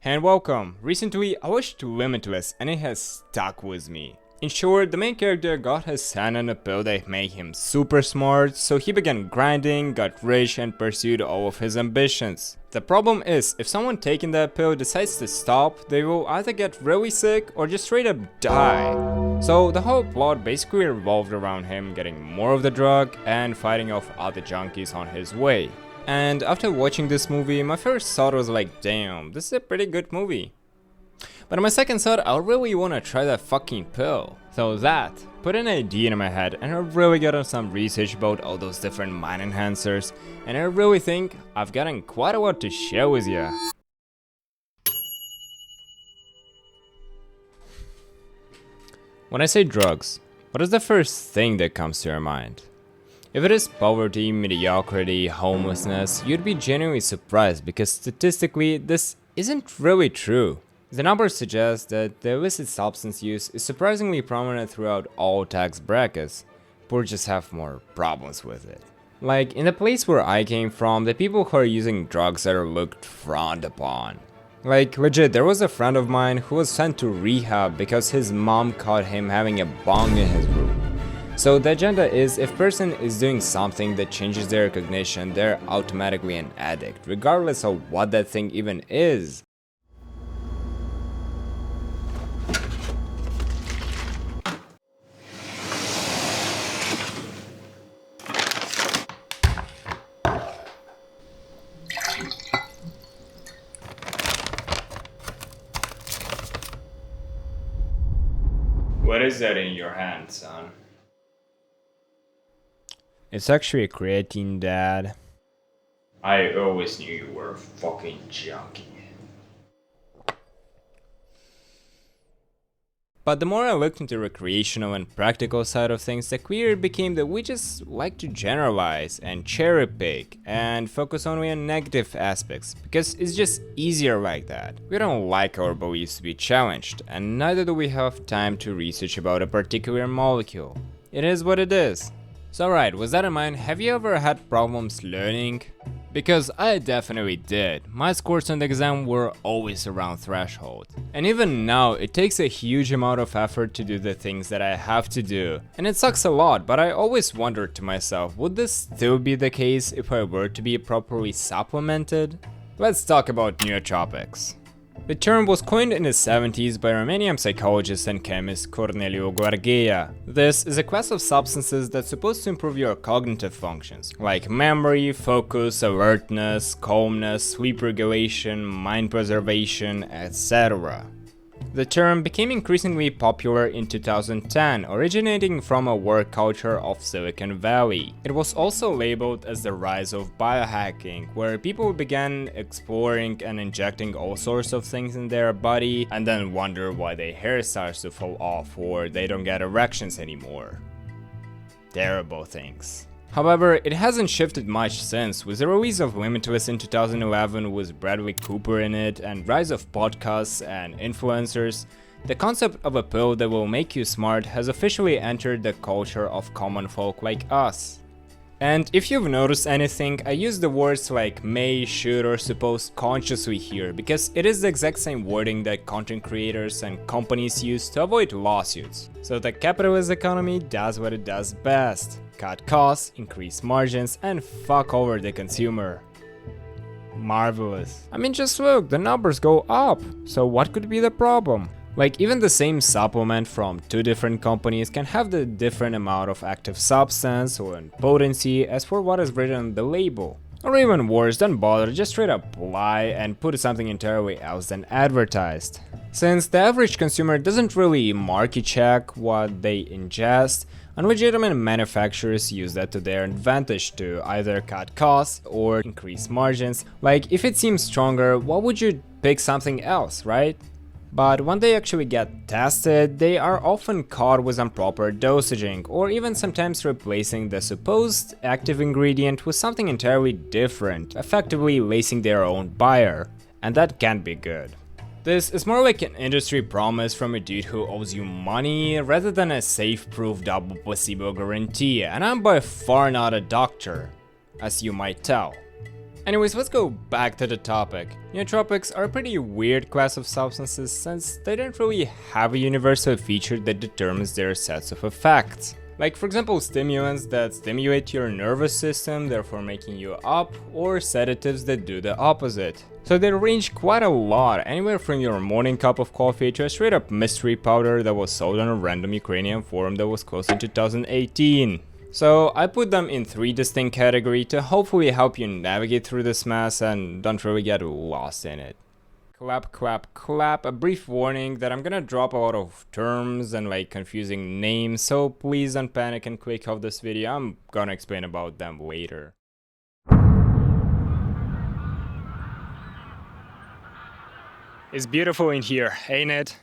And welcome! Recently I watched Limitless and it has stuck with me. In short, the main character got his hand on a pill that made him super smart, so he began grinding, got rich and pursued all of his ambitions. The problem is, if someone taking that pill decides to stop, they will either get really sick or just straight up die. So the whole plot basically revolved around him getting more of the drug and fighting off other junkies on his way. And after watching this movie, my first thought was like, damn, this is a pretty good movie. But on my second thought, I really wanna try that fucking pill. So that put an idea in my head, and I really got on some research about all those different mind enhancers, and I really think I've gotten quite a lot to share with you. When I say drugs, what is the first thing that comes to your mind? If it is poverty, mediocrity, homelessness, you'd be genuinely surprised because statistically this isn't really true. The numbers suggest that the illicit substance use is surprisingly prominent throughout all tax brackets. Poor just have more problems with it. Like in the place where I came from, the people who are using drugs are looked frowned upon. Like legit, there was a friend of mine who was sent to rehab because his mom caught him having a bong in his room. So the agenda is, if person is doing something that changes their cognition, they're automatically an addict, regardless of what that thing even is. What is that in your hand, son? It's actually creatine, Dad. I always knew you were a fucking junkie. But the more I looked into recreational and practical side of things, the clearer it became that we just like to generalize and cherry pick and focus only on negative aspects, because it's just easier like that. We don't like our beliefs to be challenged, and neither do we have time to research about a particular molecule. It is what it is. So alright, with that in mind, have you ever had problems learning? Because I definitely did. My scores on the exam were always around threshold. And even now, it takes a huge amount of effort to do the things that I have to do. And it sucks a lot, but I always wondered to myself, would this still be the case if I were to be properly supplemented? Let's talk about nootropics. The term was coined in the 70s by Romanian psychologist and chemist Corneliu Gheorghe. This is a class of substances that's supposed to improve your cognitive functions, like memory, focus, alertness, calmness, sleep regulation, mind preservation, etc. The term became increasingly popular in 2010, originating from a work culture of Silicon Valley. It was also labeled as the rise of biohacking, where people began exploring and injecting all sorts of things in their body and then wonder why their hair starts to fall off or they don't get erections anymore. Terrible things. However, it hasn't shifted much since, with the release of Limitless in 2011 with Bradley Cooper in it and rise of podcasts and influencers. The concept of a pill that will make you smart has officially entered the culture of common folk like us. And if you've noticed anything, I use the words like may, should or supposed consciously here because it is the exact same wording that content creators and companies use to avoid lawsuits. So the capitalist economy does what it does best: cut costs, increase margins, and fuck over the consumer. Marvelous. I mean, just look, the numbers go up, so what could be the problem? Like, even the same supplement from two different companies can have the different amount of active substance or potency as for what is written on the label. Or even worse, don't bother, just straight up lie and put something entirely else than advertised. Since the average consumer doesn't really market check what they ingest, unlegitimate manufacturers use that to their advantage to either cut costs or increase margins. Like, if it seems stronger, why would you pick something else, right? But when they actually get tested, they are often caught with improper dosaging, or even sometimes replacing the supposed active ingredient with something entirely different, effectively lacing their own buyer. And that can't be good. This is more like an industry promise from a dude who owes you money rather than a safe-proof double placebo guarantee, and I'm by far not a doctor, as you might tell. Anyways, let's go back to the topic. Nootropics are a pretty weird class of substances since they don't really have a universal feature that determines their sets of effects. Like for example, stimulants that stimulate your nervous system, therefore making you up, or sedatives that do the opposite. So they range quite a lot, anywhere from your morning cup of coffee to a straight up mystery powder that was sold on a random Ukrainian forum that was closed in 2018. So I put them in 3 distinct categories to hopefully help you navigate through this mess and don't really get lost in it. Clap, clap, clap. A brief warning that I'm gonna drop a lot of terms and like confusing names, so please don't panic and click off this video. I'm gonna explain about them later. It's beautiful in here, ain't it?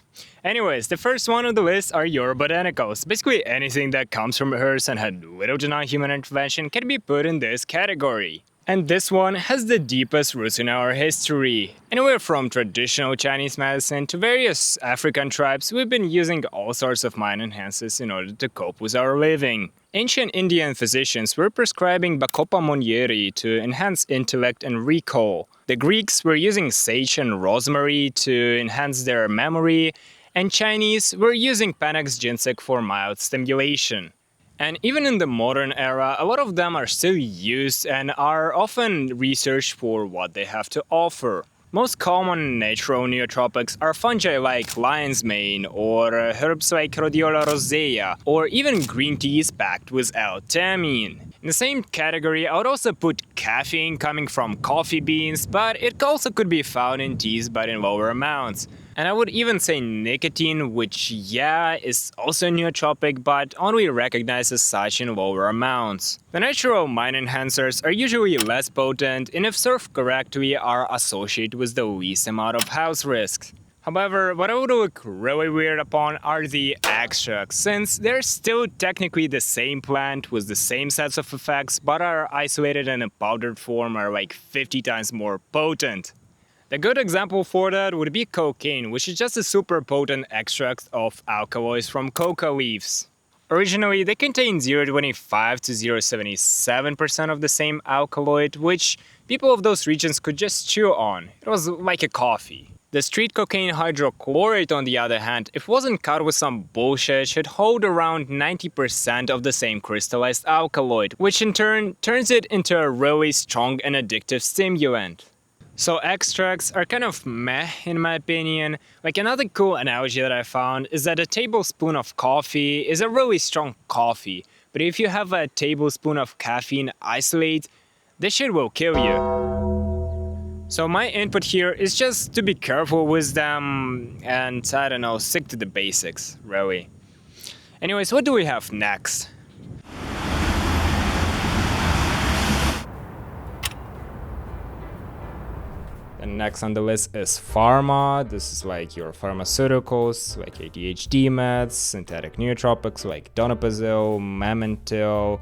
Anyways, the first one on the list are your botanicals. Basically anything that comes from herbs and had little to non-human intervention can be put in this category. And this one has the deepest roots in our history. Anywhere from traditional Chinese medicine to various African tribes, we've been using all sorts of mind enhancers in order to cope with our living. Ancient Indian physicians were prescribing Bacopa monnieri to enhance intellect and recall. The Greeks were using sage and rosemary to enhance their memory, and Chinese were using Panax ginseng for mild stimulation. And even in the modern era, a lot of them are still used and are often researched for what they have to offer. Most common natural nootropics are fungi like lion's mane, or herbs like Rhodiola rosea, or even green teas packed with L-theanine. In the same category, I would also put caffeine coming from coffee beans, but it also could be found in teas but in lower amounts. And I would even say nicotine, which is also nootropic, but only recognized as such in lower amounts. The natural mind enhancers are usually less potent and if served correctly are associated with the least amount of health risks. However, what I would look really weird upon are the extracts, since they're still technically the same plant with the same sets of effects, but are isolated in a powdered form are like 50 times more potent. A good example for that would be cocaine, which is just a super potent extract of alkaloids from coca leaves. Originally, they contain 0.25 to 0.77% of the same alkaloid, which people of those regions could just chew on. It was like a coffee. The street cocaine hydrochlorate, on the other hand, if wasn't cut with some bullshit, should hold around 90% of the same crystallized alkaloid, which in turn turns it into a really strong and addictive stimulant. So extracts are kind of meh in my opinion. Like another cool analogy that I found is that a tablespoon of coffee is a really strong coffee, but if you have a tablespoon of caffeine isolate, this shit will kill you. So my input here is just to be careful with them and I don't know, stick to the basics, really. Anyways, what do we have next? And next on the list is pharma. This is like your pharmaceuticals, like ADHD meds, synthetic nootropics like donepezil, memantine,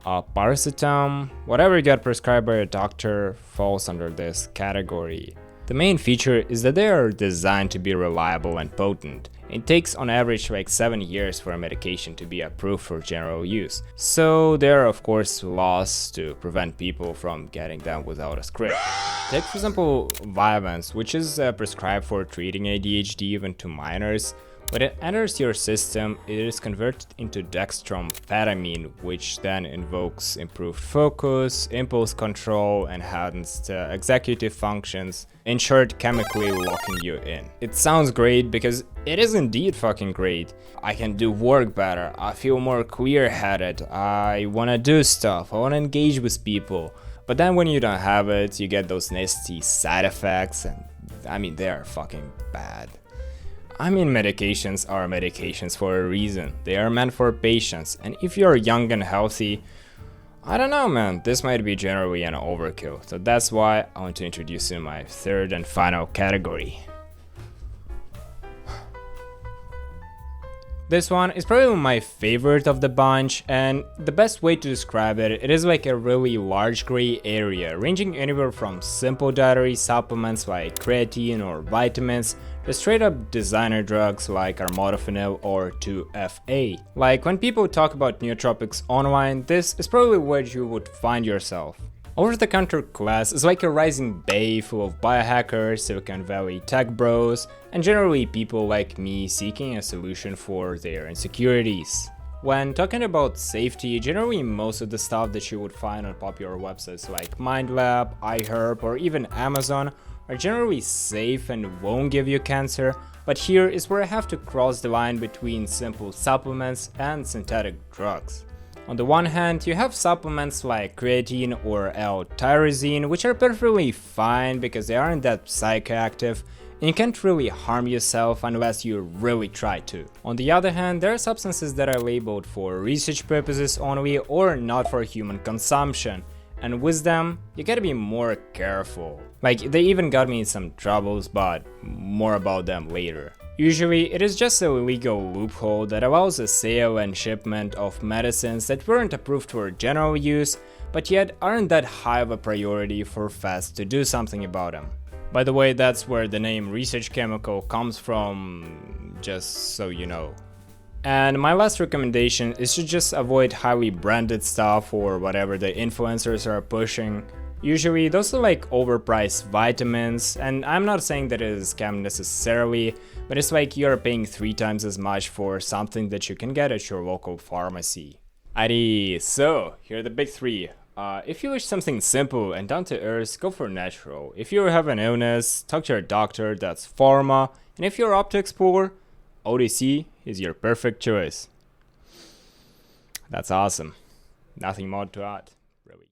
paracetam. Whatever you get prescribed by a doctor falls under this category. The main feature is that they are designed to be reliable and potent. It takes on average like 7 years for a medication to be approved for general use. So there are of course laws to prevent people from getting them without a script. Take for example Vyvanse, which is prescribed for treating ADHD even to minors. When it enters your system, it is converted into dextroamphetamine, which then invokes improved focus, impulse control, and enhanced executive functions, in short, chemically locking you in. It sounds great because it is indeed fucking great. I can do work better, I feel more clear-headed, I wanna do stuff, I wanna engage with people. But then when you don't have it, you get those nasty side effects, and I mean, they are fucking bad. I mean, medications are medications for a reason. They are meant for patients, and if you're young and healthy, I don't know man, this might be generally an overkill. So that's why I want to introduce you my third and final category. This one is probably my favorite of the bunch, and the best way to describe it, it is like a really large gray area, ranging anywhere from simple dietary supplements like creatine or vitamins, to straight up designer drugs like armodafinil or 2-FA. Like when people talk about nootropics online, this is probably where you would find yourself. Over-the-counter class is like a rising bay full of biohackers, Silicon Valley tech bros, and generally people like me seeking a solution for their insecurities. When talking about safety, generally most of the stuff that you would find on popular websites like MindLab, iHerb, or even Amazon are generally safe and won't give you cancer, but here is where I have to cross the line between simple supplements and synthetic drugs. On the one hand, you have supplements like creatine or L-tyrosine, which are perfectly fine because they aren't that psychoactive, and you can't really harm yourself unless you really try to. On the other hand, there are substances that are labeled for research purposes only or not for human consumption, and with them, you gotta be more careful. Like, they even got me in some troubles, but more about them later. Usually, it is just a legal loophole that allows a sale and shipment of medicines that weren't approved for general use, but yet aren't that high of a priority for feds to do something about them. By the way, that's where the name research chemical comes from, just so you know. And my last recommendation is to just avoid highly branded stuff or whatever the influencers are pushing. Usually those are like overpriced vitamins, and I'm not saying that it is a scam necessarily, but it's like you're paying 3 times as much for something that you can get at your local pharmacy. Alrighty, so here are the big 3. If you wish something simple and down to earth, go for natural. If you have an illness, talk to your doctor, that's pharma. And if you're up to explore, OTC is your perfect choice. That's awesome. Nothing more to add, really.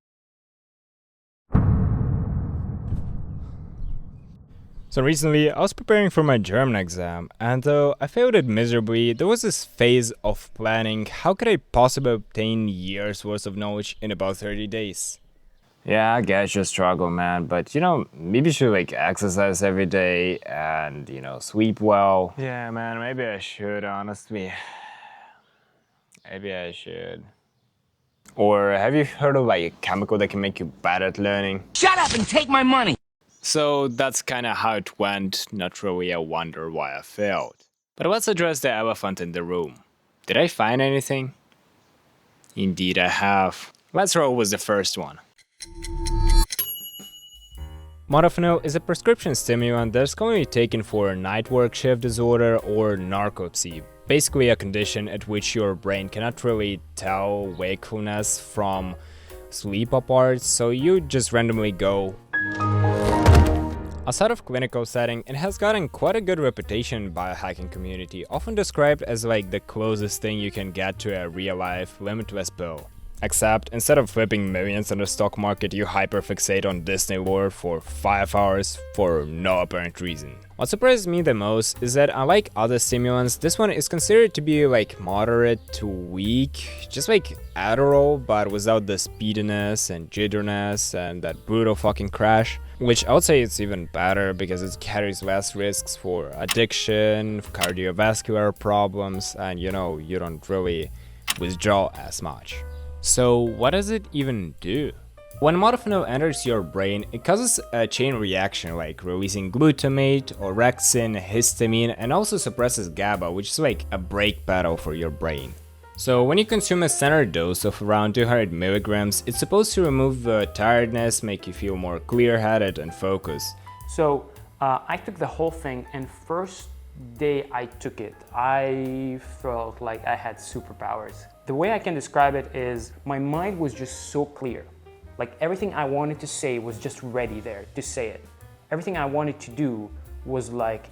So recently, I was preparing for my German exam, and though I failed it miserably, there was this phase of planning. How could I possibly obtain years worth of knowledge in about 30 days? Yeah, I guess you struggle, man, but maybe you should like exercise every day and, sleep well. Yeah, man, maybe I should, honestly. Maybe I should. Or have you heard of like a chemical that can make you bad at learning? Shut up and take my money! So that's kinda how it went, not really a wonder why I failed. But let's address the elephant in the room. Did I find anything? Indeed I have. Let's roll with the first one. Modafinil is a prescription stimulant that's commonly taken for night work shift disorder or narcolepsy, basically a condition at which your brain cannot really tell wakefulness from sleep apart, so you just randomly go. Outside of clinical setting, it has gotten quite a good reputation in biohacking community, often described as like the closest thing you can get to a real-life limitless pill. Except, instead of flipping millions on the stock market, you hyperfixate on Disney lore for 5 hours for no apparent reason. What surprised me the most is that unlike other stimulants, this one is considered to be like moderate to weak, just like Adderall, but without the speediness and jitteriness and that brutal fucking crash. Which I would say it's even better because it carries less risks for addiction, cardiovascular problems, and you don't really withdraw as much. So what does it even do? When modafinil enters your brain, it causes a chain reaction like releasing glutamate, orexin, histamine, and also suppresses GABA, which is like a brake pedal for your brain. So when you consume a standard dose of around 200 milligrams, it's supposed to remove tiredness, make you feel more clear-headed and focused. So I took the whole thing, and first day I took it, I felt like I had superpowers. The way I can describe it is my mind was just so clear. Like everything I wanted to say was just ready there to say it. Everything I wanted to do was like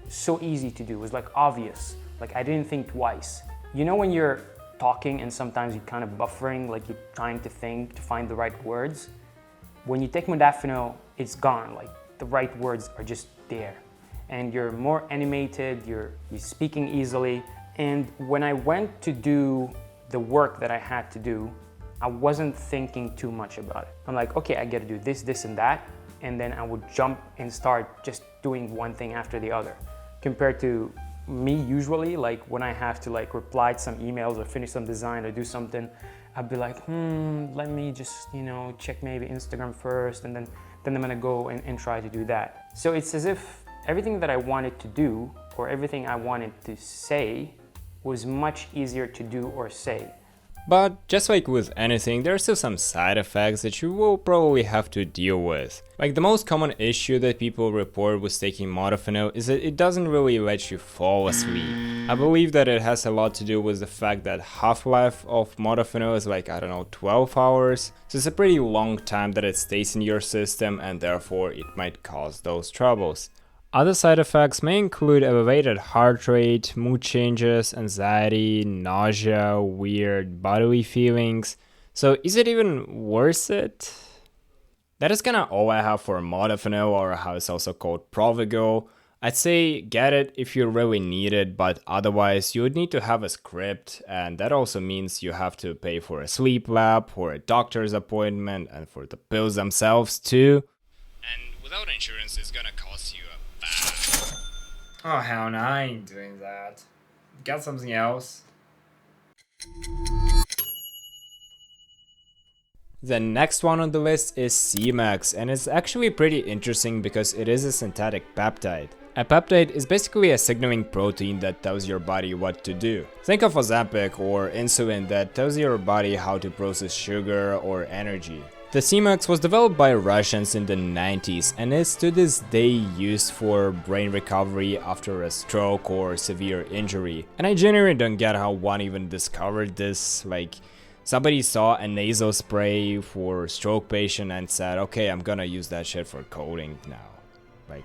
so easy to do, it was like obvious. Like I didn't think twice. You know when you're talking and sometimes you're kind of buffering, like you're trying to think to find the right words? When you take modafinil, it's gone. Like the right words are just there. And you're more animated, you're speaking easily. And when I went to do the work that I had to do, I wasn't thinking too much about it. I'm like, okay, I gotta do this, this, and that. And then I would jump and start just doing one thing after the other. Compared to me usually, like when I have to like reply to some emails or finish some design or do something, I'd be like, let me just, check maybe Instagram first, and then I'm gonna go and try to do that. So it's as if everything that I wanted to do or everything I wanted to say was much easier to do or say But just like with anything, there are still some side effects that you will probably have to deal with. Like the most common issue that people report with taking modafinil is that it doesn't really let you fall asleep. I believe that it has a lot to do with the fact that half-life of modafinil is like, I don't know, 12 hours. So it's a pretty long time that it stays in your system, and therefore it might cause those troubles. Other side effects may include elevated heart rate, mood changes, anxiety, nausea, weird bodily feelings. So is it even worth it? That is kinda all I have for modafinil, or how it's also called Provigil. I'd say get it if you really need it, but otherwise you would need to have a script, and that also means you have to pay for a sleep lab, for a doctor's appointment, and for the pills themselves too. And without insurance, it's gonna cost you a bat. Oh hell no, I ain't doing that. Got something else? The next one on the list is CMAX, and it's actually pretty interesting because it is a synthetic peptide. A peptide is basically a signaling protein that tells your body what to do. Think of Ozempic or insulin that tells your body how to process sugar or energy. The CMAX was developed by Russians in the 90s and is to this day used for brain recovery after a stroke or severe injury. And I genuinely don't get how one even discovered this. Like, somebody saw a nasal spray for stroke patient and said, okay, I'm gonna use that shit for coding now. Like,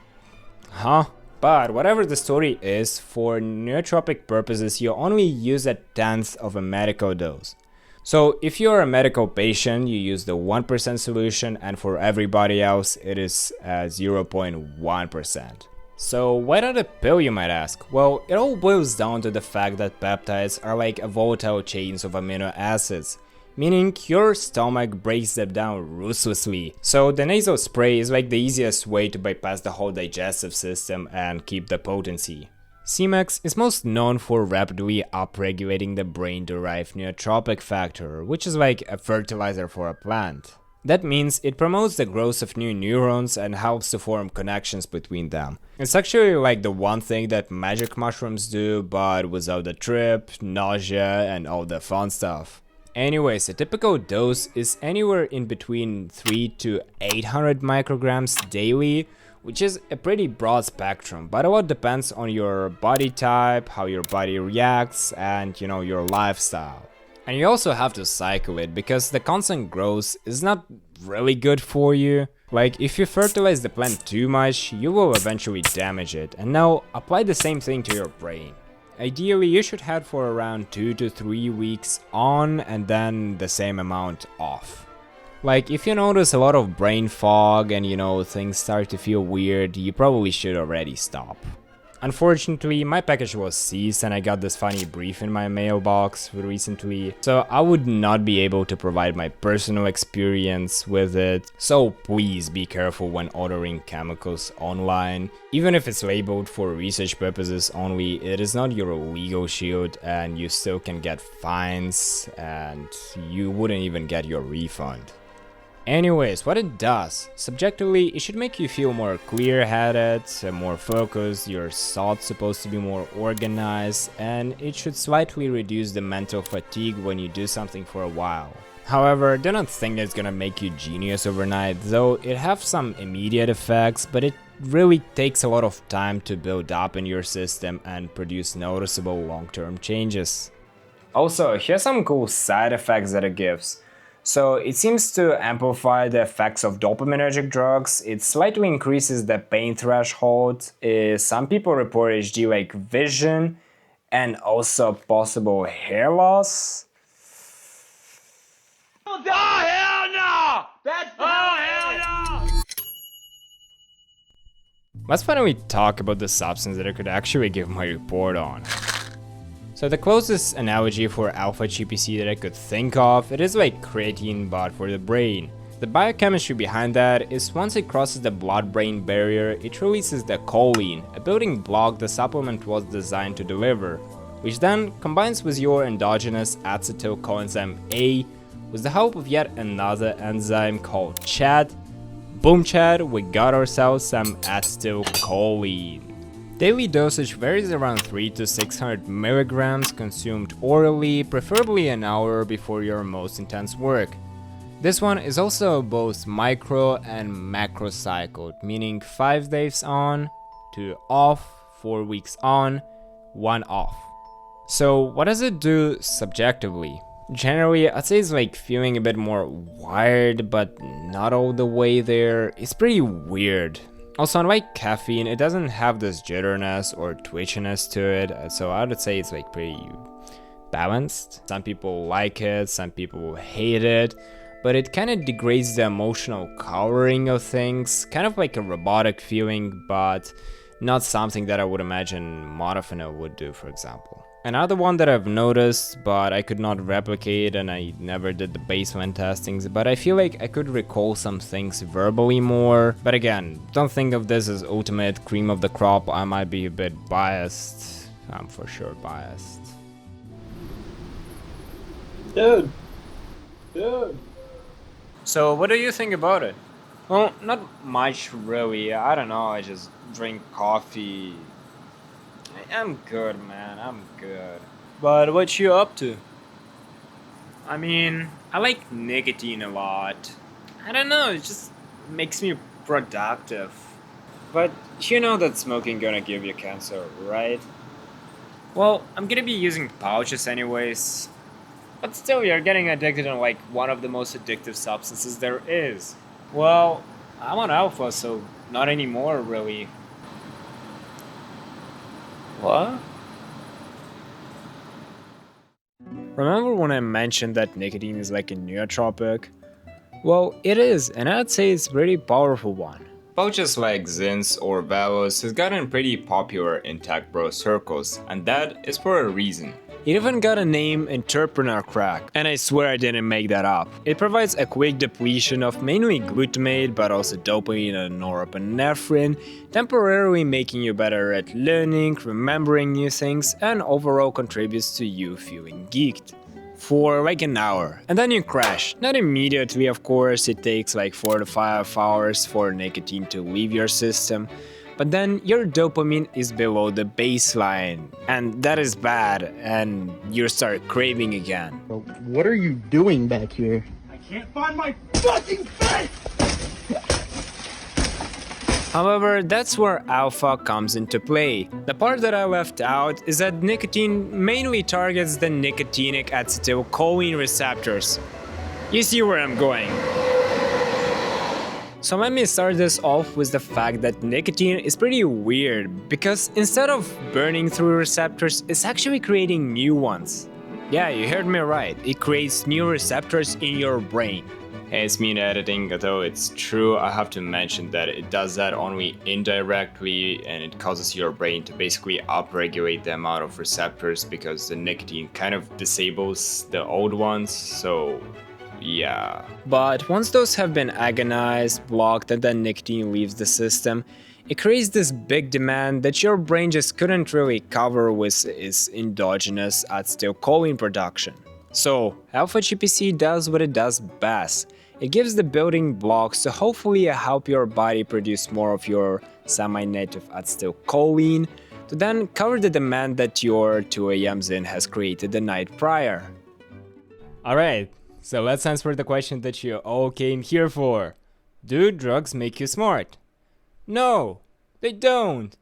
huh? But whatever the story is, for nootropic purposes, you only use 1/10 of a medical dose. So if you're a medical patient, you use the 1% solution, and for everybody else, it is 0.1%. So why not a pill, you might ask? Well, it all boils down to the fact that peptides are like a volatile chains of amino acids, meaning your stomach breaks them down ruthlessly. So the nasal spray is like the easiest way to bypass the whole digestive system and keep the potency. CMAX is most known for rapidly upregulating the brain-derived nootropic factor, which is like a fertilizer for a plant. That means it promotes the growth of new neurons and helps to form connections between them. It's actually like the one thing that magic mushrooms do, but without the trip, nausea, and all the fun stuff. Anyways, a typical dose is anywhere in between 3 to 800 micrograms daily, which is a pretty broad spectrum, but a lot depends on your body type, how your body reacts, and your lifestyle. And you also have to cycle it, because the constant growth is not really good for you. Like, if you fertilize the plant too much, you will eventually damage it. And now apply the same thing to your brain. Ideally, you should head for around 2 to 3 weeks on and then the same amount off. Like, if you notice a lot of brain fog and things start to feel weird, you probably should already stop. Unfortunately, my package was seized and I got this funny brief in my mailbox recently, so I would not be able to provide my personal experience with it. So please be careful when ordering chemicals online. Even if it's labeled for research purposes only, it is not your legal shield and you still can get fines and you wouldn't even get your refund. Anyways, what it does, subjectively, it should make you feel more clear-headed, more focused, your thoughts supposed to be more organized, and it should slightly reduce the mental fatigue when you do something for a while. However, do not think it's gonna make you genius overnight, though it has some immediate effects, but it really takes a lot of time to build up in your system and produce noticeable long-term changes. Also, here's some cool side effects that it gives. So it seems to amplify the effects of dopaminergic drugs, it slightly increases the pain threshold, some people report HD like vision, and also possible hair loss. Oh hell no! Hell no! Let's finally talk about the substance that I could actually give my report on. So the closest analogy for alpha GPC that I could think of, it is like creatine but for the brain. The biochemistry behind that is once it crosses the blood-brain barrier, it releases the choline, a building block the supplement was designed to deliver, which then combines with your endogenous acetyl coenzyme A with the help of yet another enzyme called CHAD. Boom CHAD, we got ourselves some acetylcholine. Daily dosage varies around 3 to 600 milligrams consumed orally, preferably an hour before your most intense work. This one is also both micro and macro cycled, meaning 5 days on, 2 off, 4 weeks on, 1 off. So what does it do subjectively? Generally, I'd say it's like feeling a bit more wired, but not all the way there. It's pretty weird. Also, unlike caffeine, it doesn't have this jitteriness or twitchiness to it, so I would say it's like pretty balanced. Some people like it, some people hate it, but it kind of degrades the emotional coloring of things, kind of like a robotic feeling, but not something that I would imagine modafinil would do, for example. Another one that I've noticed, but I could not replicate and I never did the baseline testings, but I feel like I could recall some things verbally more. But again, don't think of this as ultimate cream of the crop. I might be a bit biased. I'm for sure biased. Dude. So what do you think about it? Well, not much really. I don't know, I just drink coffee. I'm good, man, I'm good. But what you up to? I mean, I like nicotine a lot. I don't know, it just makes me productive. But you know that smoking gonna give you cancer, right? Well, I'm gonna be using pouches anyways. But still, you're getting addicted on like one of the most addictive substances there is. Well, I'm on alpha, so not anymore really. What? Remember when I mentioned that nicotine is like a nootropic? Well, it is, and I'd say it's a pretty powerful one. Pouches like Zins or Valos has gotten pretty popular in tech bro circles, and that is for a reason. It even got a name, entrepreneur crack, and I swear I didn't make that up. It provides a quick depletion of mainly glutamate, but also dopamine and norepinephrine, temporarily making you better at learning, remembering new things, and overall contributes to you feeling geeked. For like an hour, and then you crash. Not immediately, of course, it takes like 4 to 5 hours for nicotine to leave your system. But then your dopamine is below the baseline, and that is bad, and you start craving again. What are you doing back here? I can't find my fucking face! However, that's where alpha comes into play. The part that I left out is that nicotine mainly targets the nicotinic acetylcholine receptors. You see where I'm going. So let me start this off with the fact that nicotine is pretty weird, because instead of burning through receptors, it's actually creating new ones. Yeah, you heard me right, it creates new receptors in your brain. Hey, it's me editing, although it's true, I have to mention that it does that only indirectly, and it causes your brain to basically upregulate the amount of receptors because the nicotine kind of disables the old ones, so yeah. But once those have been agonized, blocked, and then nicotine leaves the system, it creates this big demand that your brain just couldn't really cover with its endogenous acetylcholine production. So, alpha GPC does what it does best. It gives the building blocks to hopefully help your body produce more of your semi-native acetylcholine to then cover the demand that your 2 AM Zin has created the night prior. Alright, so let's answer the question that you all came here for. Do drugs make you smart? No, they don't.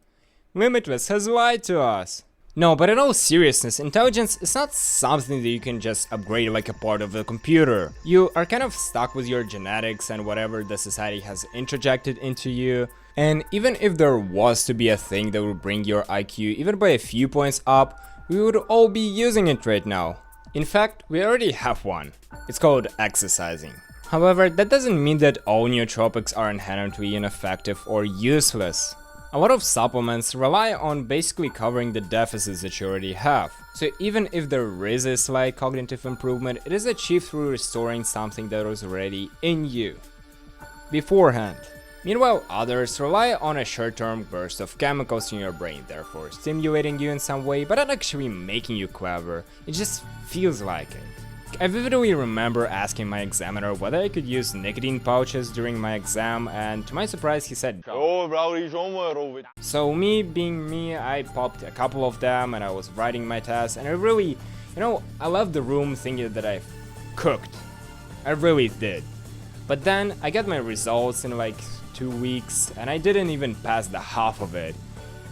Limitless has lied to us. No, but in all seriousness, intelligence is not something that you can just upgrade like a part of the computer. You are kind of stuck with your genetics and whatever the society has introjected into you. And even if there was to be a thing that would bring your IQ even by a few points up, we would all be using it right now. In fact, we already have one. It's called exercising. However, that doesn't mean that all nootropics are inherently ineffective or useless. A lot of supplements rely on basically covering the deficits that you already have. So even if there is a slight cognitive improvement, it is achieved through restoring something that was already in you beforehand. Meanwhile, others rely on a short-term burst of chemicals in your brain, therefore stimulating you in some way, but not actually making you clever. It just feels like it. I vividly remember asking my examiner whether I could use nicotine pouches during my exam, and to my surprise he said no. So me being me, I popped a couple of them and I was writing my test, and I really, I left the room thinking that I cooked. I really did. But then I got my results in like 2 weeks and I didn't even pass the half of it.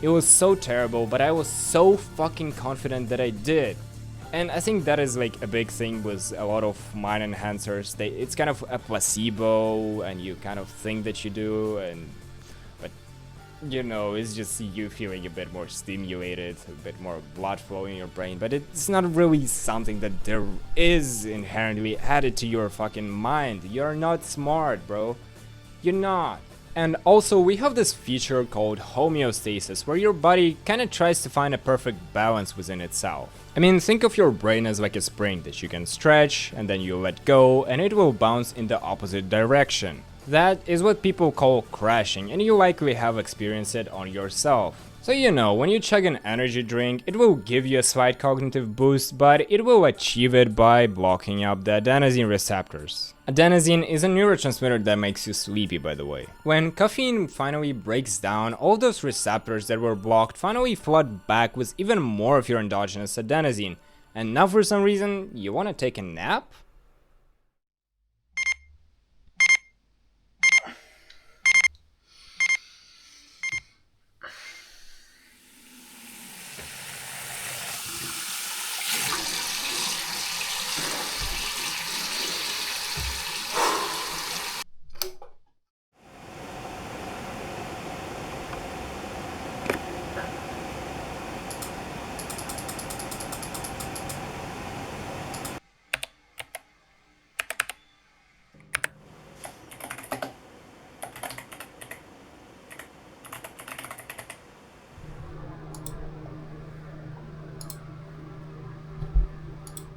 It was so terrible, but I was so fucking confident that I did. And I think that is like a big thing with a lot of mind enhancers. It's kind of a placebo and you kind of think that you do, but it's just you feeling a bit more stimulated, a bit more blood flow in your brain, but it's not really something that there is inherently added to your fucking mind. You're not smart, bro. You're not. And also we have this feature called homeostasis, where your body kind of tries to find a perfect balance within itself. I mean, think of your brain as like a spring that you can stretch and then you let go and it will bounce in the opposite direction. That is what people call crashing, and you likely have experienced it on yourself. So when you chug an energy drink, it will give you a slight cognitive boost, but it will achieve it by blocking up the adenosine receptors. Adenosine is a neurotransmitter that makes you sleepy, by the way. When caffeine finally breaks down, all those receptors that were blocked finally flood back with even more of your endogenous adenosine. And now for some reason, you want to take a nap?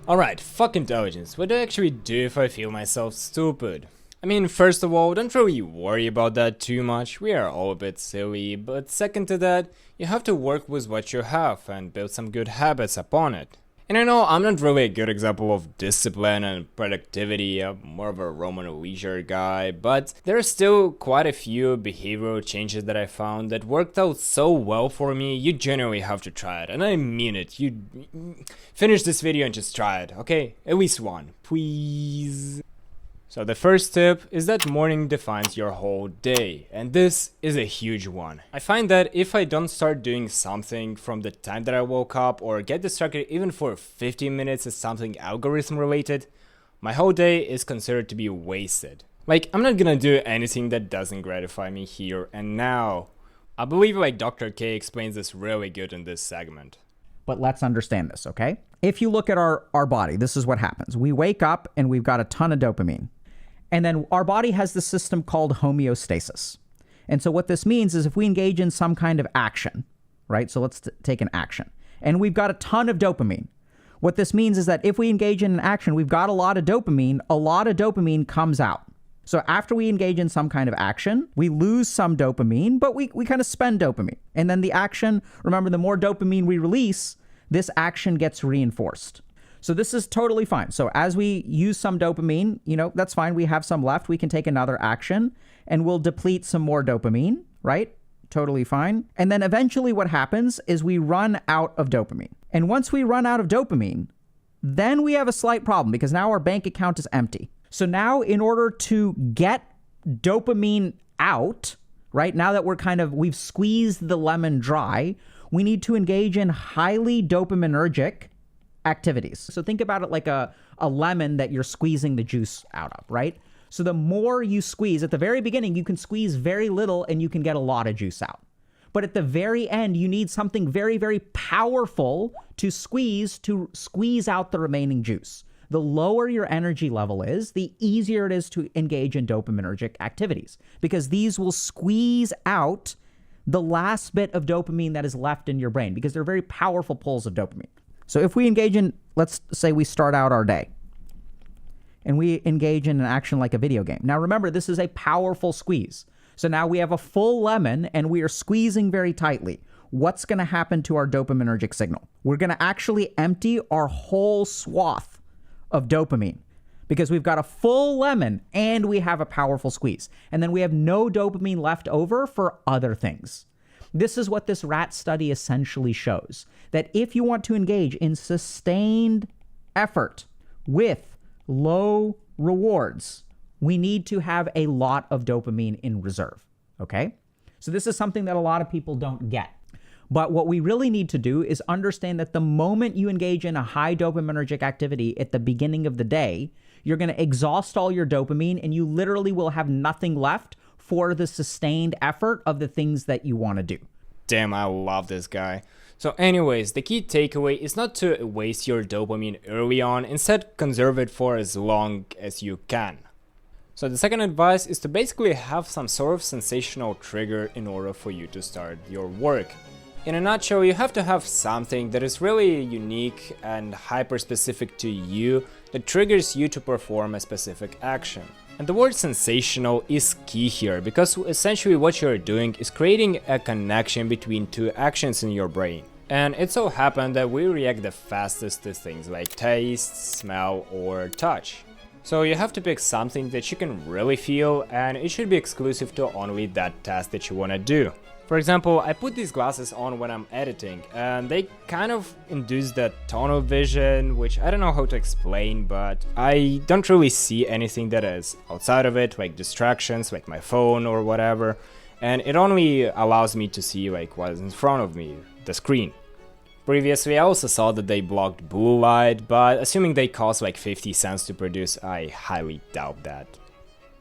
Alright, fuck intelligence. What do I actually do if I feel myself stupid? I mean, first of all, don't really worry about that too much. We are all a bit silly. But second to that, you have to work with what you have and build some good habits upon it. And I know I'm not really a good example of discipline and productivity, I'm more of a Roman leisure guy, but there are still quite a few behavioral changes that I found that worked out so well for me. You genuinely have to try it, and I mean it. You finish this video and just try it, okay? At least one, please. So the first tip is that morning defines your whole day, and this is a huge one. I find that if I don't start doing something from the time that I woke up or get distracted even for 15 minutes as something algorithm related, my whole day is considered to be wasted. Like, I'm not gonna do anything that doesn't gratify me here and now. I believe like Dr. K explains this really good in this segment. But let's understand this, okay? If you look at our body, this is what happens. We wake up and we've got a ton of dopamine. And then our body has this system called homeostasis. And so what this means is if we engage in some kind of action, right? So let's take an action. And we've got a ton of dopamine. What this means is that if we engage in an action, we've got a lot of dopamine comes out. So after we engage in some kind of action, we lose some dopamine, but we kind of spend dopamine. And then the action, remember, the more dopamine we release, this action gets reinforced. So this is totally fine. So as we use some dopamine, that's fine. We have some left. We can take another action and we'll deplete some more dopamine, right? Totally fine. And then eventually what happens is we run out of dopamine. And once we run out of dopamine, then we have a slight problem because now our bank account is empty. So now in order to get dopamine out, right? Now that we've squeezed the lemon dry, we need to engage in highly dopaminergic activities. So think about it like a lemon that you're squeezing the juice out of, right? So the more you squeeze, at the very beginning, you can squeeze very little and you can get a lot of juice out. But at the very end, you need something very, very powerful to squeeze out the remaining juice. The lower your energy level is, the easier it is to engage in dopaminergic activities because these will squeeze out the last bit of dopamine that is left in your brain because they're very powerful pulls of dopamine. So if we engage in, let's say we start out our day and we engage in an action like a video game. Now remember, this is a powerful squeeze. So now we have a full lemon and we are squeezing very tightly. What's going to happen to our dopaminergic signal? We're going to actually empty our whole swath of dopamine because we've got a full lemon and we have a powerful squeeze. And then we have no dopamine left over for other things. This is what this rat study essentially shows, that if you want to engage in sustained effort with low rewards, we need to have a lot of dopamine in reserve, okay? So this is something that a lot of people don't get. But what we really need to do is understand that the moment you engage in a high dopaminergic activity at the beginning of the day, you're going to exhaust all your dopamine and you literally will have nothing left for the sustained effort of the things that you want to do. Damn, I love this guy. So anyways, the key takeaway is not to waste your dopamine early on, instead conserve it for as long as you can. So the second advice is to basically have some sort of sensational trigger in order for you to start your work. In a nutshell, you have to have something that is really unique and hyper-specific to you that triggers you to perform a specific action. And the word sensational is key here, because essentially what you're doing is creating a connection between two actions in your brain. And it so happened that we react the fastest to things like taste, smell, or touch. So you have to pick something that you can really feel, and it should be exclusive to only that task that you want to do. For example, I put these glasses on when I'm editing, and they kind of induce that tunnel vision, which I don't know how to explain, but I don't really see anything that is outside of it, like distractions, like my phone or whatever, and it only allows me to see like what is in front of me, the screen. Previously, I also saw that they blocked blue light, but assuming they cost like 50 cents to produce, I highly doubt that.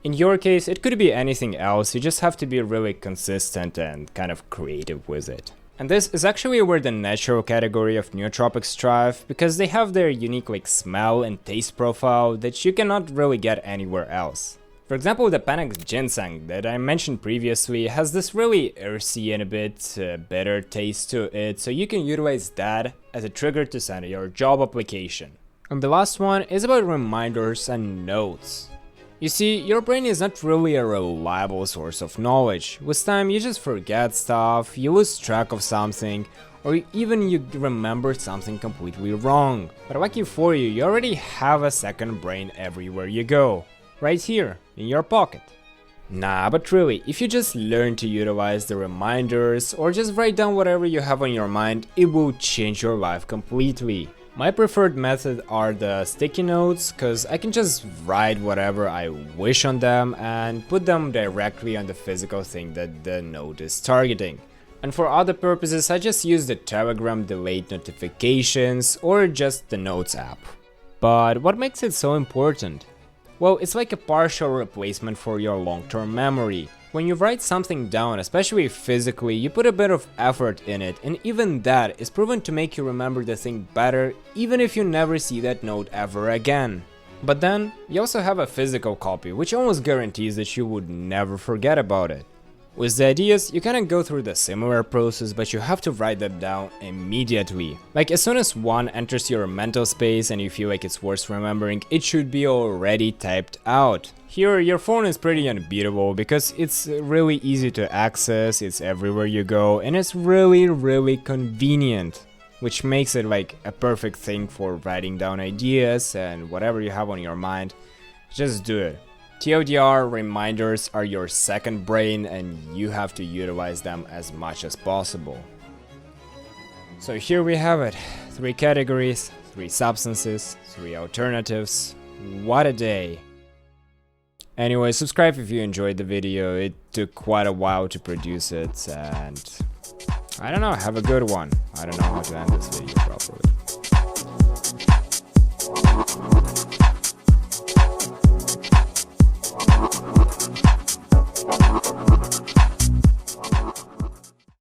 In your case, it could be anything else, you just have to be really consistent and kind of creative with it. And this is actually where the natural category of nootropics thrive, because they have their unique like smell and taste profile that you cannot really get anywhere else. For example, the Panax ginseng that I mentioned previously has this really earthy and a bit bitter taste to it, so you can utilize that as a trigger to send your job application. And the last one is about reminders and notes. You see, your brain is not really a reliable source of knowledge. With time, you just forget stuff, you lose track of something, or even you remember something completely wrong. But lucky for you, you already have a second brain everywhere you go. Right here, in your pocket. Nah, but really, if you just learn to utilize the reminders, or just write down whatever you have on your mind, it will change your life completely. My preferred method are the sticky notes, cause I can just write whatever I wish on them and put them directly on the physical thing that the note is targeting. And for other purposes, I just use the Telegram delayed notifications or just the Notes app. But what makes it so important? Well, it's like a partial replacement for your long-term memory. When you write something down, especially physically, you put a bit of effort in it, and even that is proven to make you remember the thing better, even if you never see that note ever again. But then, you also have a physical copy, which almost guarantees that you would never forget about it. With the ideas, you kinda go through the similar process, but you have to write them down immediately. Like as soon as one enters your mental space and you feel like it's worth remembering, it should be already typed out. Here, your phone is pretty unbeatable because it's really easy to access, it's everywhere you go, and it's really convenient. Which makes it like a perfect thing for writing down ideas and whatever you have on your mind, just do it. TLDR, reminders are your second brain and you have to utilize them as much as possible. So here we have it, 3 categories, 3 substances, 3 alternatives, what a day. Anyway, subscribe if you enjoyed the video, it took quite a while to produce it and I don't know, have a good one. I don't know how to end this video properly.